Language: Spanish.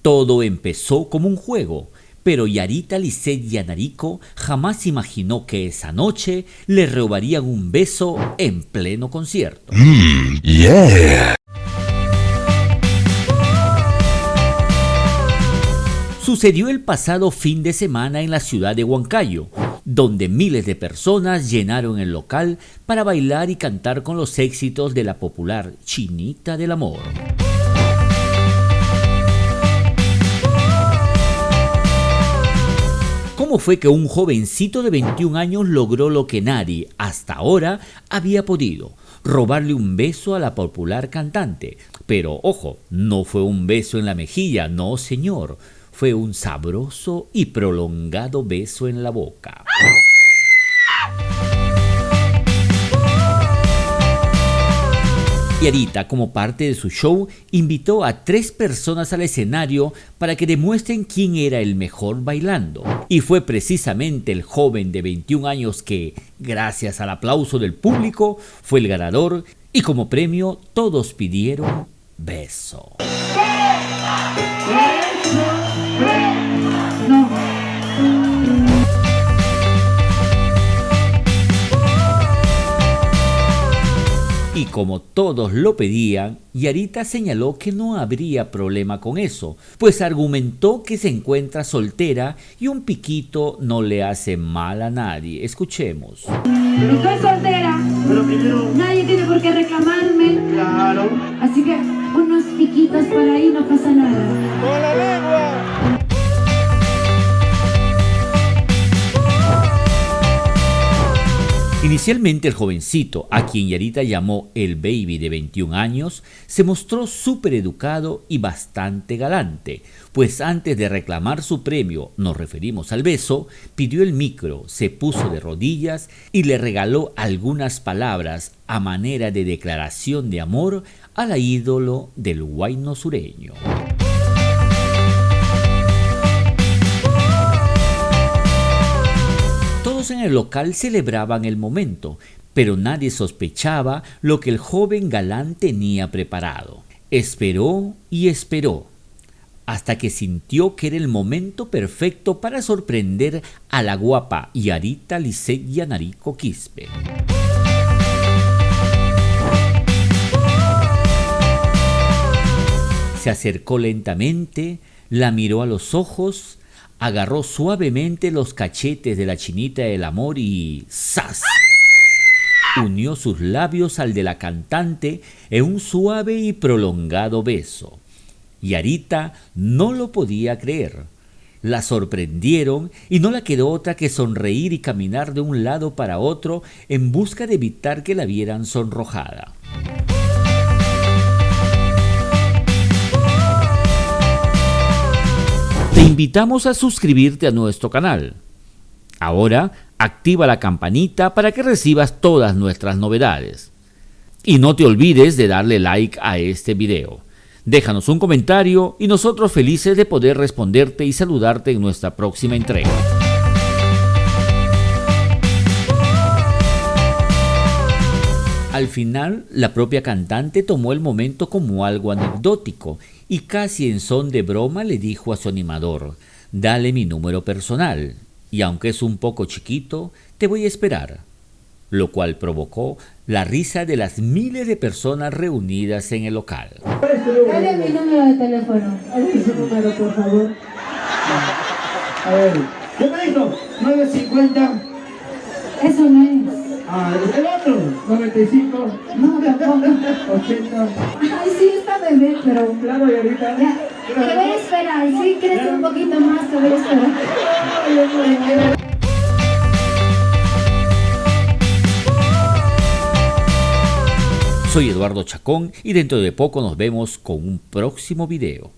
Todo empezó como un juego, pero Yarita Lisset Yanarico jamás imaginó que esa noche le robarían un beso en pleno concierto. Yeah. Sucedió el pasado fin de semana en la ciudad de Huancayo, donde miles de personas llenaron el local para bailar y cantar con los éxitos de la popular Chinita del Amor. ¿Cómo fue que un jovencito de 21 años logró lo que nadie hasta ahora había podido? Robarle un beso a la popular cantante. Pero ojo, no fue un beso en la mejilla, no señor. Fue un sabroso y prolongado beso en la boca. Yarita, como parte de su show, invitó a 3 personas al escenario para que demuestren quién era el mejor bailando. Y fue precisamente el joven de 21 años que, gracias al aplauso del público, fue el ganador y como premio todos pidieron beso. Y como todos lo pedían, Yarita señaló que no habría problema con eso, pues argumentó que se encuentra soltera y un piquito no le hace mal a nadie. Escuchemos. Estoy soltera, Pero primero, nadie tiene por qué reclamarme, claro. así que unos piquitos por ahí no pasa nada. ¡Con la lengua! Inicialmente el jovencito, a quien Yarita llamó el baby de 21 años, se mostró súper educado y bastante galante, pues antes de reclamar su premio, nos referimos al beso, pidió el micro, se puso de rodillas y le regaló algunas palabras a manera de declaración de amor a la ídolo del huayno sureño. Todos en el local celebraban el momento, pero nadie sospechaba lo que el joven galán tenía preparado. Esperó y esperó, hasta que sintió que era el momento perfecto para sorprender a la guapa Yarita Lisset Yanarico Quispe. Se acercó lentamente, la miró a los ojos, agarró suavemente los cachetes de la Chinita del Amor y ¡zas! Unió sus labios al de la cantante en un suave y prolongado beso. Yarita no lo podía creer. La sorprendieron y no le quedó otra que sonreír y caminar de un lado para otro en busca de evitar que la vieran sonrojada. Te invitamos a suscribirte a nuestro canal. Ahora, activa la campanita para que recibas todas nuestras novedades. Y no te olvides de darle like a este video. Déjanos un comentario y nosotros felices de poder responderte y saludarte en nuestra próxima entrega. Al final, la propia cantante tomó el momento como algo anecdótico y casi en son de broma le dijo a su animador: «Dale mi número personal y aunque es un poco chiquito, te voy a esperar», lo cual provocó la risa de las miles de personas reunidas en el local. Dale mi número de teléfono. Dale su número, por favor. A ver, ¿qué me dijo? 950. Eso no es. Ah, el otro. 95. No, tampoco. 80. Ay, sí, está bebé, pero... Claro, y ahorita. Ya, te voy a esperar. Si crees un poquito más, te voy a esperar. Soy Eduardo Chacón y dentro de poco nos vemos con un próximo video.